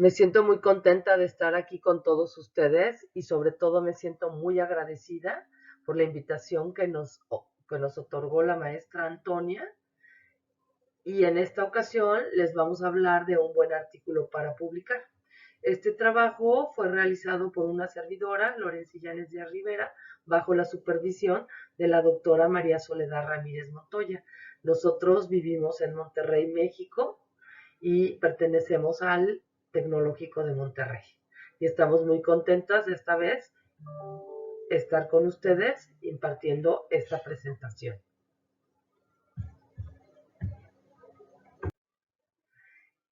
Me siento muy contenta de estar aquí con todos ustedes y sobre todo me siento muy agradecida por la invitación que nos otorgó la maestra Antonia. Y en esta ocasión les vamos a hablar de un buen artículo para publicar. Este trabajo fue realizado por una servidora, Lorencilla de Rivera, bajo la supervisión de la doctora María Soledad Ramírez Montoya. Nosotros vivimos en Monterrey, México, y pertenecemos al Tecnológico de Monterrey. Y estamos muy contentas de esta vez estar con ustedes impartiendo esta presentación.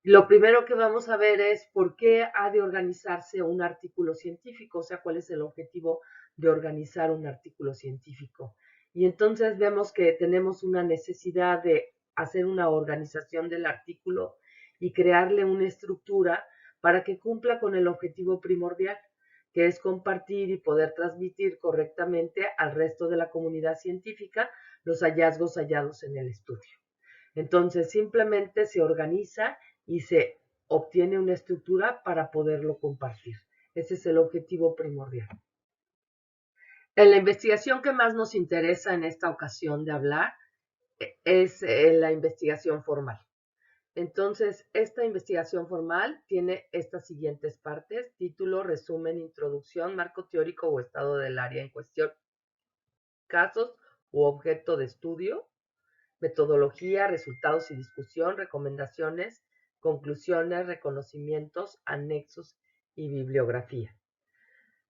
Lo primero que vamos a ver es por qué ha de organizarse un artículo científico, o sea, cuál es el objetivo de organizar un artículo científico. Y entonces vemos que tenemos una necesidad de hacer una organización del artículo y crearle una estructura para que cumpla con el objetivo primordial, que es compartir y poder transmitir correctamente al resto de la comunidad científica los hallazgos hallados en el estudio. Entonces, simplemente se organiza y se obtiene una estructura para poderlo compartir. Ese es el objetivo primordial. En la investigación que más nos interesa en esta ocasión de hablar es la investigación formal. Entonces, esta investigación formal tiene estas siguientes partes: título, resumen, introducción, marco teórico o estado del área en cuestión, casos u objeto de estudio, metodología, resultados y discusión, recomendaciones, conclusiones, reconocimientos, anexos y bibliografía.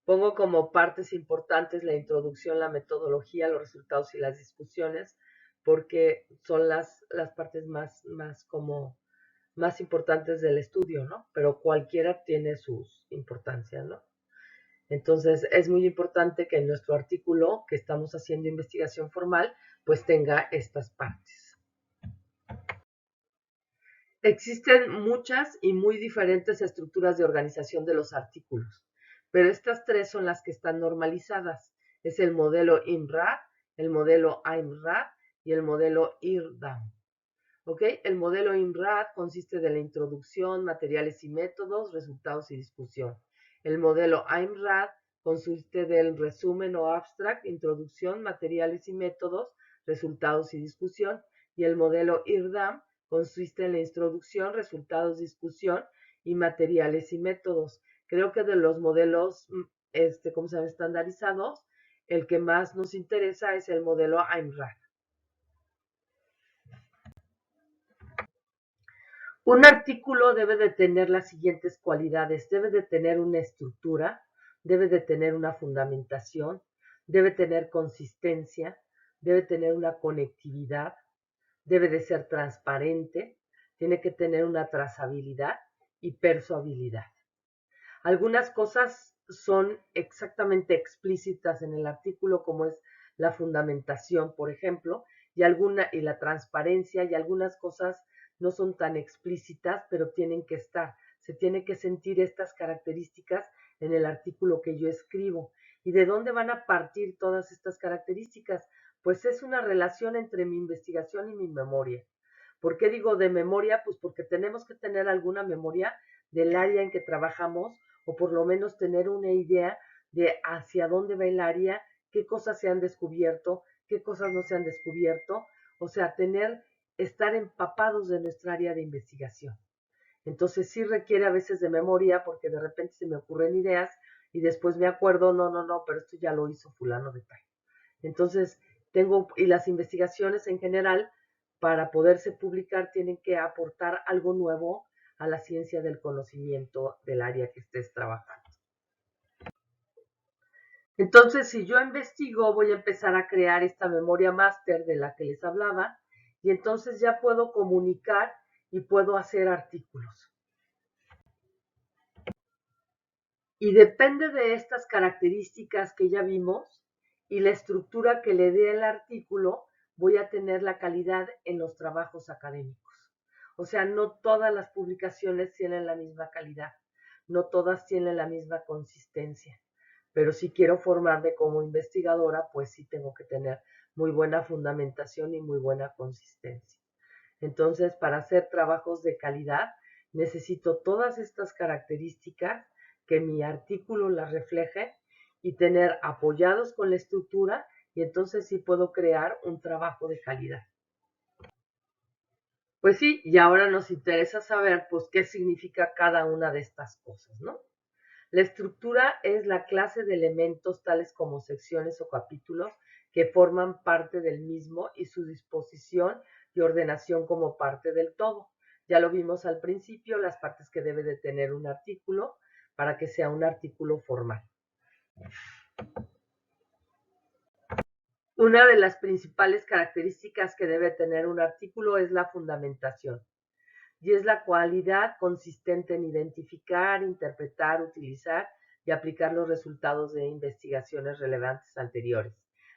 Pongo como partes importantes la introducción, la metodología, los resultados y las discusiones, porque son las partes más importantes del estudio, ¿no? Pero cualquiera tiene sus importancias, ¿no? Entonces, es muy importante que en nuestro artículo, que estamos haciendo investigación formal, pues tenga estas partes. Existen muchas y muy diferentes estructuras de organización de los artículos, pero estas tres son las que están normalizadas. Es el modelo IMRAD, el modelo AIMRAD y el modelo IRDAM. ¿Ok? El modelo IMRAD consiste de la introducción, materiales y métodos, resultados y discusión. El modelo AIMRAD consiste del resumen o abstract, introducción, materiales y métodos, resultados y discusión. Y el modelo IRDAM consiste en la introducción, resultados, discusión y materiales y métodos. Creo que de los modelos, ¿cómo se llama?, estandarizados, el que más nos interesa es el modelo AIMRAD. Un artículo debe de tener las siguientes cualidades: debe de tener una estructura, debe de tener una fundamentación, debe tener consistencia, debe tener una conectividad, debe de ser transparente, tiene que tener una trazabilidad y persuabilidad. Algunas cosas son exactamente explícitas en el artículo, como es la fundamentación, por ejemplo, y la transparencia, y algunas cosas no son tan explícitas, pero tienen que estar. Se tiene que sentir estas características en el artículo que yo escribo. ¿Y de dónde van a partir todas estas características? Pues es una relación entre mi investigación y mi memoria. ¿Por qué digo de memoria? Pues porque tenemos que tener alguna memoria del área en que trabajamos, o por lo menos tener una idea de hacia dónde va el área, qué cosas se han descubierto, qué cosas no se han descubierto, o sea, estar empapados de nuestra área de investigación. Entonces sí requiere a veces de memoria, porque de repente se me ocurren ideas y después me acuerdo, no, pero esto ya lo hizo fulano de tal. Entonces y las investigaciones en general, para poderse publicar, tienen que aportar algo nuevo a la ciencia del conocimiento del área que estés trabajando. Entonces, si yo investigo, voy a empezar a crear esta memoria máster de la que les hablaba, y entonces ya puedo comunicar y puedo hacer artículos. Y depende de estas características que ya vimos y la estructura que le dé el artículo, voy a tener la calidad en los trabajos académicos. O sea, no todas las publicaciones tienen la misma calidad, no todas tienen la misma consistencia, pero si quiero formarme como investigadora, pues sí tengo que tener muy buena fundamentación y muy buena consistencia. Entonces, para hacer trabajos de calidad, Necesito todas estas características, que mi artículo las refleje y tener apoyados con la estructura, y entonces sí puedo crear un trabajo de calidad. Pues sí, y ahora nos interesa saber pues qué significa cada una de estas cosas, ¿no? La estructura es la clase de elementos tales como secciones o capítulos que forman parte del mismo y su disposición y ordenación como parte del todo. Ya lo vimos al principio, las partes que debe de tener un artículo para que sea un artículo formal. Una de las principales características que debe tener un artículo es la fundamentación, y es la cualidad consistente en identificar, interpretar, utilizar y aplicar los resultados de investigaciones relevantes anteriores,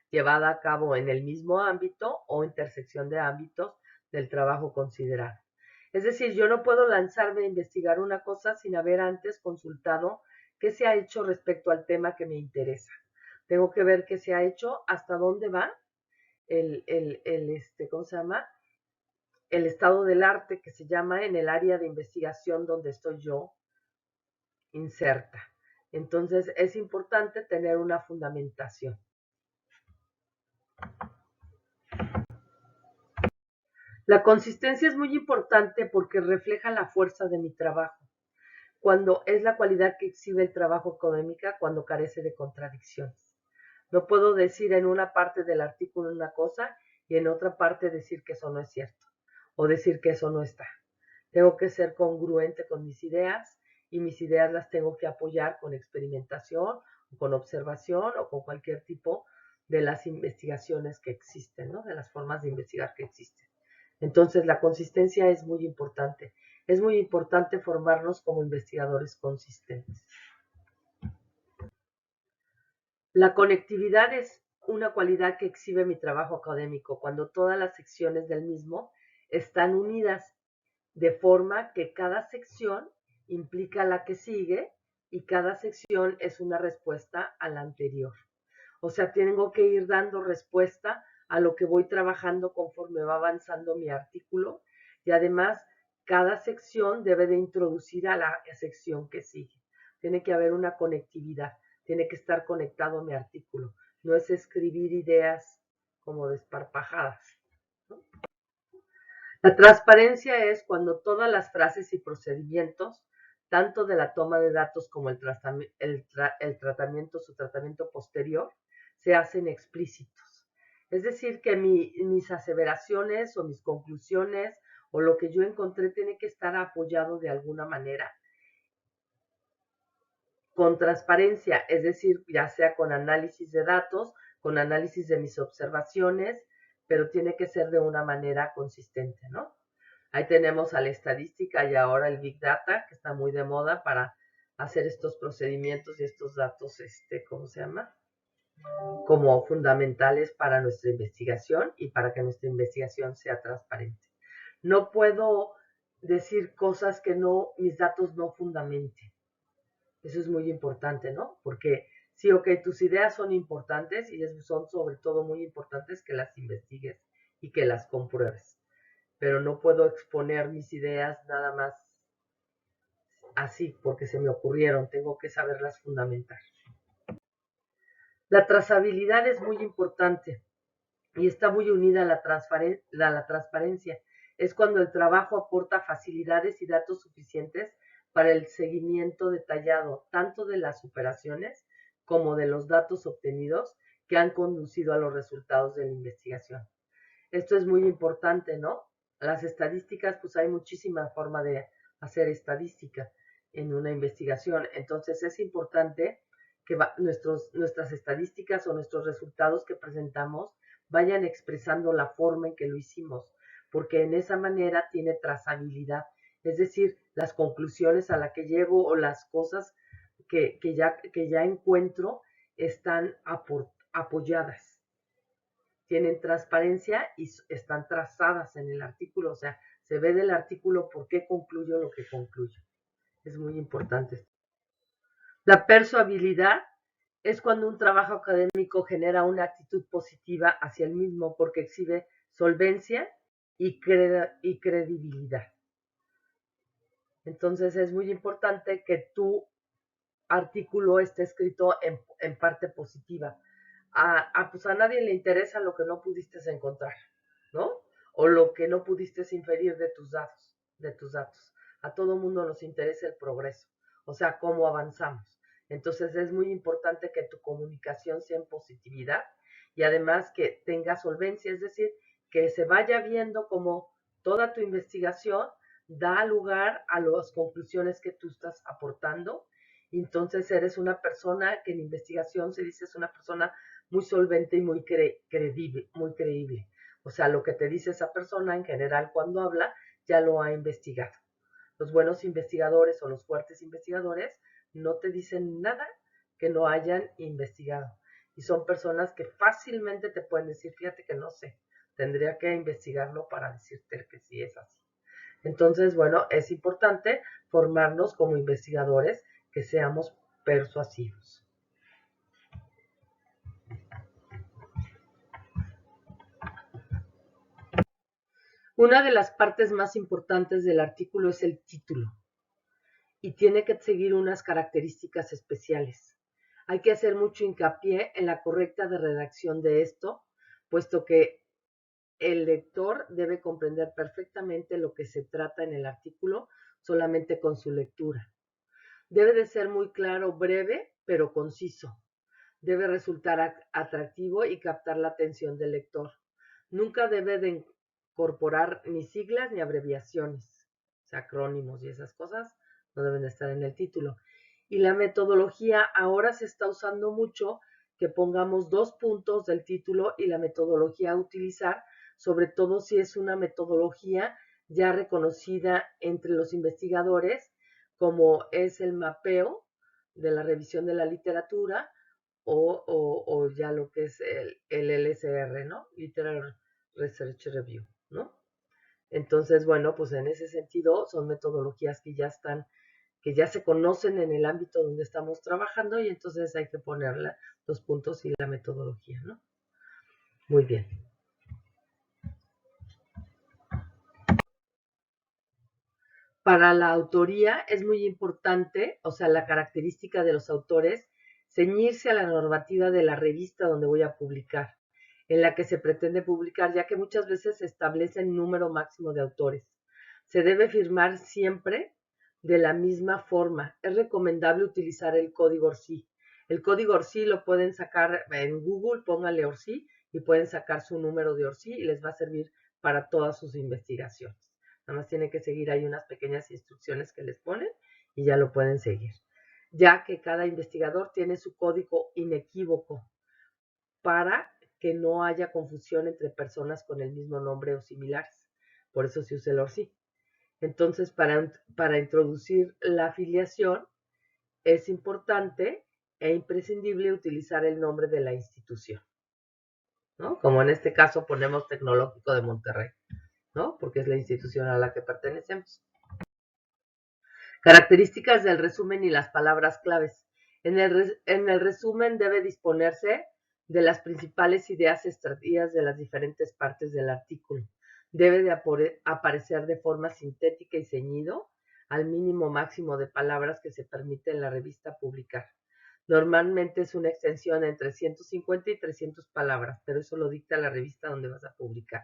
llevada a cabo en el mismo ámbito o intersección de ámbitos del trabajo considerado. Es decir, yo no puedo lanzarme a investigar una cosa sin haber antes consultado qué se ha hecho respecto al tema que me interesa. Tengo que ver qué se ha hecho, hasta dónde va ¿cómo se llama? El estado del arte, que se llama, en el área de investigación donde estoy yo inserta. Entonces es importante tener una fundamentación. La consistencia es muy importante porque refleja la fuerza de mi trabajo, cuando es la cualidad que exhibe el trabajo académico cuando carece de contradicciones. No puedo decir en una parte del artículo una cosa y en otra parte decir que eso no es cierto o decir que eso no está. Tengo que ser congruente con mis ideas y mis ideas las tengo que apoyar con experimentación, o con observación o con cualquier tipo de las investigaciones que existen, ¿no? De las formas de investigar que existen. Entonces la consistencia es muy importante. Es muy importante formarnos como investigadores consistentes. La conectividad es una cualidad que exhibe mi trabajo académico cuando todas las secciones del mismo están unidas, de forma que cada sección implica la que sigue y cada sección es una respuesta a la anterior. O sea, tengo que ir dando respuesta a lo que voy trabajando conforme va avanzando mi artículo, y además cada sección debe de introducir a la sección que sigue. Tiene que haber una conectividad, tiene que estar conectado a mi artículo. No es escribir ideas como desparpajadas, ¿no? La transparencia es cuando todas las frases y procedimientos, tanto de la toma de datos como el tratamiento, su tratamiento posterior, se hacen explícitos. Es decir, que mis aseveraciones o mis conclusiones o lo que yo encontré tiene que estar apoyado de alguna manera con transparencia, es decir, ya sea con análisis de datos, con análisis de mis observaciones, pero tiene que ser de una manera consistente, ¿no? Ahí tenemos a la estadística y ahora el Big Data, que está muy de moda para hacer estos procedimientos y estos datos, ¿cómo se llama? Como fundamentales para nuestra investigación y para que nuestra investigación sea transparente. No puedo decir cosas que mis datos no fundamenten. Eso es muy importante, ¿no? Porque sí, ok, tus ideas son importantes y son sobre todo muy importantes que las investigues y que las compruebes. Pero no puedo exponer mis ideas nada más así porque se me ocurrieron, tengo que saberlas fundamentar. La trazabilidad es muy importante y está muy unida a la transparencia. Es cuando el trabajo aporta facilidades y datos suficientes para el seguimiento detallado tanto de las operaciones como de los datos obtenidos que han conducido a los resultados de la investigación. Esto es muy importante, ¿no? Las estadísticas, pues hay muchísima forma de hacer estadística en una investigación. Entonces es importante que nuestras estadísticas o nuestros resultados que presentamos vayan expresando la forma en que lo hicimos, porque en esa manera tiene trazabilidad. Es decir, las conclusiones a las que llego o las cosas que ya encuentro están apoyadas, tienen transparencia y están trazadas en el artículo, o sea, se ve del artículo por qué concluyo lo que concluyo. Es muy importante. La persuabilidad es cuando un trabajo académico genera una actitud positiva hacia el mismo porque exhibe solvencia y credibilidad. Entonces es muy importante que tu artículo esté escrito en parte positiva. Pues a nadie le interesa lo que no pudiste encontrar, ¿no? O lo que no pudiste inferir de tus datos. A todo mundo nos interesa el progreso, o sea, cómo avanzamos. Entonces es muy importante que tu comunicación sea en positividad y además que tenga solvencia, es decir, que se vaya viendo como toda tu investigación da lugar a las conclusiones que tú estás aportando. Y entonces eres una persona que en investigación se dice es una persona muy solvente y muy creíble, muy creíble. O sea, lo que te dice esa persona en general cuando habla ya lo ha investigado. Los buenos investigadores o los fuertes investigadores no te dicen nada que no hayan investigado. Y son personas que fácilmente te pueden decir, fíjate que no sé, tendría que investigarlo para decirte que sí es así. Entonces, bueno, es importante formarnos como investigadores que seamos persuasivos. Una de las partes más importantes del artículo es el título y tiene que seguir unas características especiales. Hay que hacer mucho hincapié en la correcta redacción de esto, puesto que el lector debe comprender perfectamente lo que se trata en el artículo solamente con su lectura. Debe de ser muy claro, breve, pero conciso. Debe resultar atractivo y captar la atención del lector. Nunca debe de incorporar ni siglas ni abreviaciones, o sea, acrónimos y esas cosas no deben de estar en el título. Y la metodología ahora se está usando mucho que pongamos 2 puntos del título y la metodología a utilizar, sobre todo si es una metodología ya reconocida entre los investigadores, como es el mapeo de la revisión de la literatura, o ya lo que es el LSR, ¿no? Literal Research Review, ¿no? Entonces, bueno, pues en ese sentido son metodologías que ya están, que ya se conocen en el ámbito donde estamos trabajando y entonces hay que ponerle los puntos y la metodología, ¿no? Muy bien. Para la autoría es muy importante, o sea, la característica de los autores, ceñirse a la normativa de la revista donde voy a publicar, en la que se pretende publicar, ya que muchas veces se establece el número máximo de autores. Se debe firmar siempre de la misma forma. Es recomendable utilizar el código ORCI. El código ORCI lo pueden sacar en Google, póngale ORCI y pueden sacar su número de ORCI y les va a servir para todas sus investigaciones. Nada más tienen que seguir ahí unas pequeñas instrucciones que les ponen y ya lo pueden seguir. Ya que cada investigador tiene su código inequívoco para que no haya confusión entre personas con el mismo nombre o similares. Por eso se usa el ORCI. Entonces, para introducir la afiliación, es importante e imprescindible utilizar el nombre de la institución, ¿no? Como en este caso ponemos Tecnológico de Monterrey, ¿no? Porque es la institución a la que pertenecemos. Características del resumen y las palabras claves. En el resumen debe disponerse de las principales ideas extraídas de las diferentes partes del artículo. Debe de aparecer de forma sintética y ceñido al mínimo máximo de palabras que se permite en la revista publicar. Normalmente es una extensión entre 150 y 300 palabras, pero eso lo dicta la revista donde vas a publicar.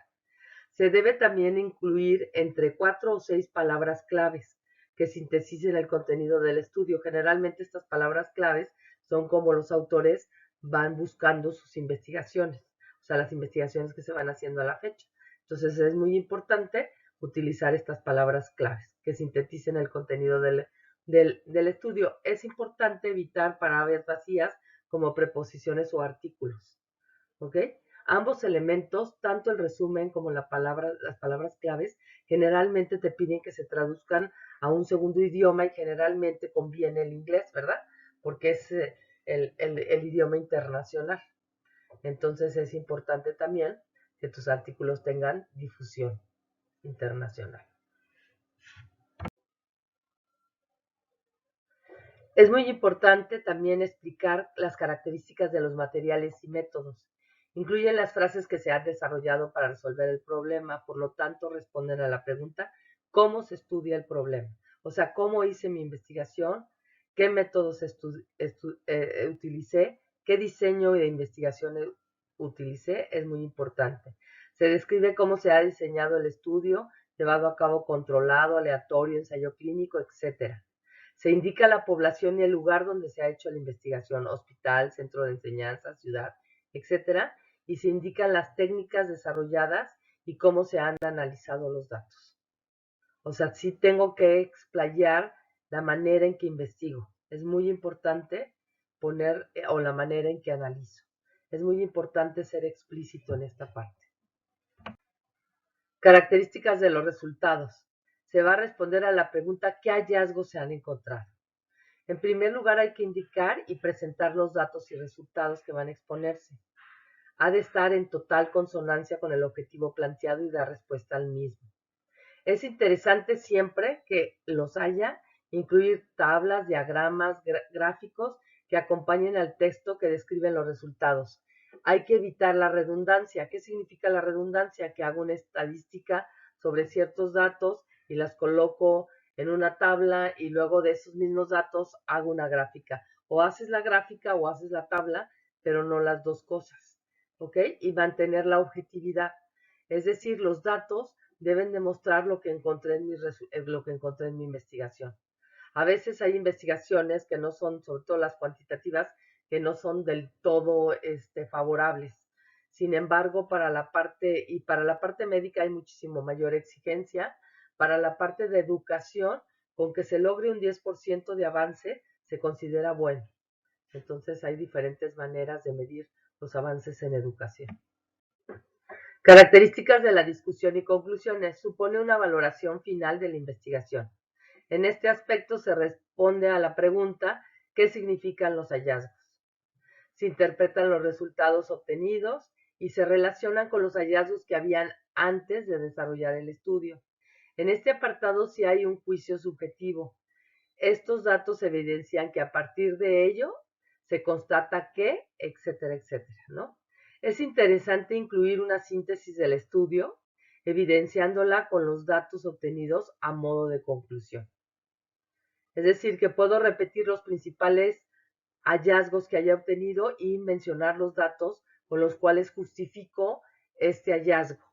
Se debe también incluir entre 4 o 6 palabras claves que sinteticen el contenido del estudio. Generalmente estas palabras claves son como los autores van buscando sus investigaciones, o sea, las investigaciones que se van haciendo a la fecha. Entonces es muy importante utilizar estas palabras claves que sinteticen el contenido del estudio. Es importante evitar palabras vacías como preposiciones o artículos. ¿Ok? Ambos elementos, tanto el resumen como las palabras claves, generalmente te piden que se traduzcan a un segundo idioma y generalmente conviene el inglés, ¿verdad? Porque es el idioma internacional. Entonces es importante también que tus artículos tengan difusión internacional. Es muy importante también explicar las características de los materiales y métodos. Incluyen las frases que se han desarrollado para resolver el problema, por lo tanto responden a la pregunta ¿cómo se estudia el problema? O sea, cómo hice mi investigación, qué métodos utilicé, qué diseño de investigación utilicé, es muy importante. Se describe cómo se ha diseñado el estudio, llevado a cabo controlado, aleatorio, ensayo clínico, etc. Se indica la población y el lugar donde se ha hecho la investigación, hospital, centro de enseñanza, ciudad, etc. Y se indican las técnicas desarrolladas y cómo se han analizado los datos. O sea, sí tengo que explayar la manera en que investigo. Es muy importante poner, o la manera en que analizo. Es muy importante ser explícito en esta parte. Características de los resultados. Se va a responder a la pregunta ¿qué hallazgos se han encontrado? En primer lugar, hay que indicar y presentar los datos y resultados que van a exponerse. Ha de estar en total consonancia con el objetivo planteado y dar respuesta al mismo. Es interesante siempre que los haya, incluir tablas, diagramas, gráficos que acompañen al texto que describen los resultados. Hay que evitar la redundancia. ¿Qué significa la redundancia? Que hago una estadística sobre ciertos datos y las coloco en una tabla y luego de esos mismos datos hago una gráfica. O haces la gráfica o haces la tabla, pero no las dos cosas. ¿Ok? Y mantener la objetividad. Es decir, los datos deben demostrar lo que encontré en mi investigación. A veces hay investigaciones que no son, sobre todo las cuantitativas, que no son del todo favorables. Sin embargo, para la parte médica hay muchísimo mayor exigencia. Para la parte de educación, con que se logre un 10% de avance, se considera bueno. Entonces hay diferentes maneras de medir los avances en educación. Características de la discusión y conclusiones. Supone una valoración final de la investigación. En este aspecto se responde a la pregunta ¿qué significan los hallazgos? Se interpretan los resultados obtenidos y se relacionan con los hallazgos que habían antes de desarrollar el estudio. En este apartado sí hay un juicio subjetivo. Estos datos evidencian que a partir de ello se constata que, etcétera, etcétera, ¿no? Es interesante incluir una síntesis del estudio, evidenciándola con los datos obtenidos a modo de conclusión. Es decir, que puedo repetir los principales hallazgos que haya obtenido y mencionar los datos con los cuales justifico este hallazgo,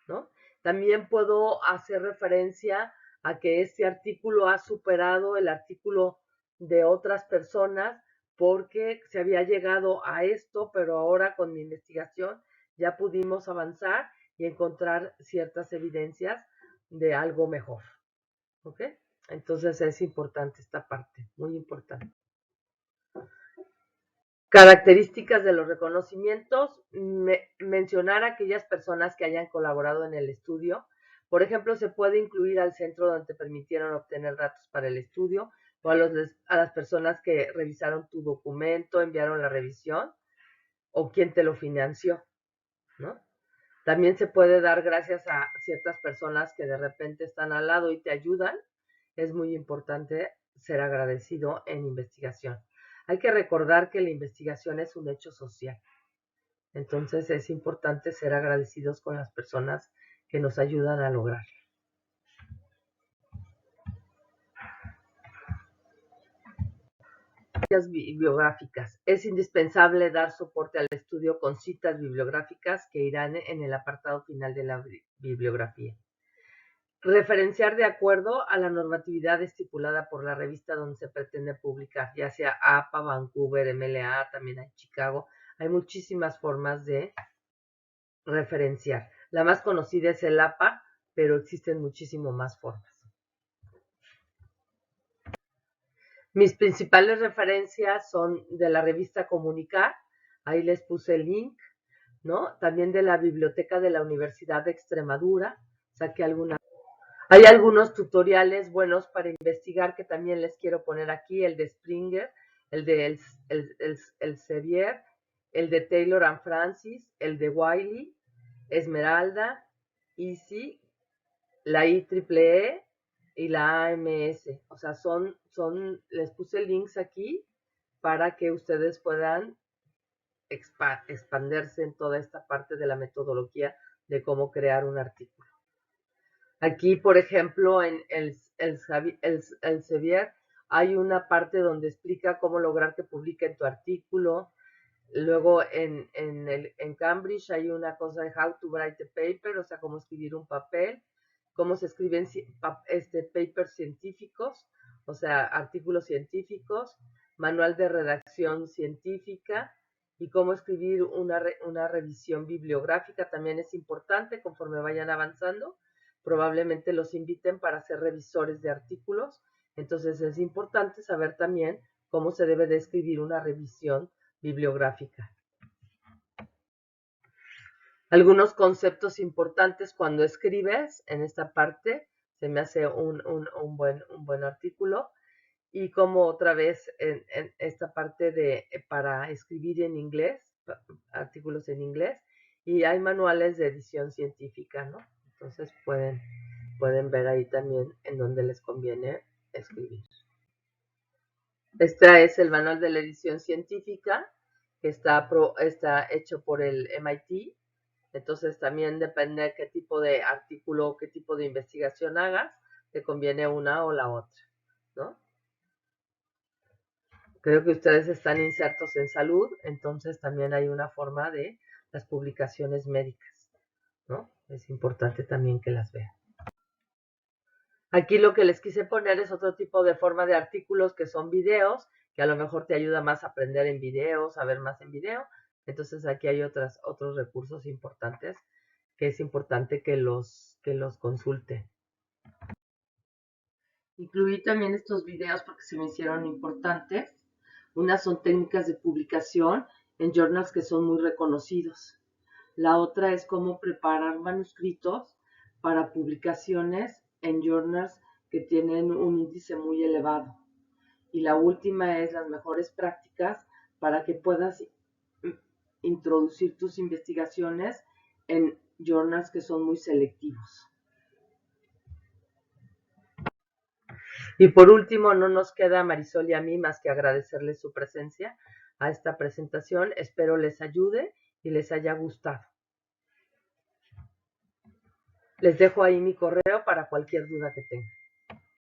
¿no? También puedo hacer referencia a que este artículo ha superado el artículo de otras personas porque se había llegado a esto, pero ahora con mi investigación ya pudimos avanzar y encontrar ciertas evidencias de algo mejor, ¿ok? Entonces es importante esta parte, muy importante. Características de los reconocimientos, mencionar a aquellas personas que hayan colaborado en el estudio. Por ejemplo, se puede incluir al centro donde permitieron obtener datos para el estudio o a las personas que revisaron tu documento, enviaron la revisión o quien te lo financió, ¿no? También se puede dar gracias a ciertas personas que de repente están al lado y te ayudan. Es muy importante ser agradecido en investigación. Hay que recordar que la investigación es un hecho social. Entonces es importante ser agradecidos con las personas que nos ayudan a lograr. Bibliográficas. Es indispensable dar soporte al estudio con citas bibliográficas que irán en el apartado final de la bibliografía. Referenciar de acuerdo a la normatividad estipulada por la revista donde se pretende publicar, ya sea APA, Vancouver, MLA, también hay Chicago. Hay muchísimas formas de referenciar. La más conocida es el APA, pero existen muchísimo más formas. Mis principales referencias son de la revista Comunicar, ahí les puse el link, ¿no? También de la biblioteca de la Universidad de Extremadura, saqué algunas. Hay algunos tutoriales buenos para investigar que también les quiero poner aquí, el de Springer, el de Elsevier, el de Taylor and Francis, el de Wiley, Esmeralda, Easy, la IEEE y la AMS. O sea, les puse links aquí para que ustedes puedan expandirse en toda esta parte de la metodología de cómo crear un artículo. Aquí, por ejemplo, en Elsevier hay una parte donde explica cómo lograr que publiquen tu artículo. Luego en Cambridge hay una cosa de how to write a paper, o sea, cómo escribir un papel, cómo se escriben papers científicos, o sea, artículos científicos, manual de redacción científica y cómo escribir una revisión bibliográfica también es importante conforme vayan avanzando. Probablemente los inviten para ser revisores de artículos, entonces es importante saber también cómo se debe de escribir una revisión bibliográfica. Algunos conceptos importantes cuando escribes en esta parte, se me hace un buen artículo, y como otra vez en esta parte de para escribir en inglés, artículos en inglés, y hay manuales de edición científica, ¿no? Entonces pueden ver ahí también en donde les conviene escribir. Este es el manual de la edición científica, que está hecho por el MIT. Entonces también depende de qué tipo de artículo, qué tipo de investigación hagas, te conviene una o la otra, ¿no? Creo que ustedes están insertos en salud, entonces también hay una forma de las publicaciones médicas, ¿no? Es importante también que las vean. Aquí lo que les quise poner es otro tipo de forma de artículos que son videos, que a lo mejor te ayuda más a aprender en videos, a ver más en video. Entonces aquí hay otros recursos importantes que es importante que los consulte. Incluí también estos videos porque se me hicieron importantes. Unas son técnicas de publicación en journals que son muy reconocidos. La otra es cómo preparar manuscritos para publicaciones en journals que tienen un índice muy elevado. Y la última es las mejores prácticas para que puedas introducir tus investigaciones en journals que son muy selectivos. Y por último, no nos queda a Marisol y a mí más que agradecerles su presencia a esta presentación. Espero les ayude y les haya gustado. Les dejo ahí mi correo para cualquier duda que tengan.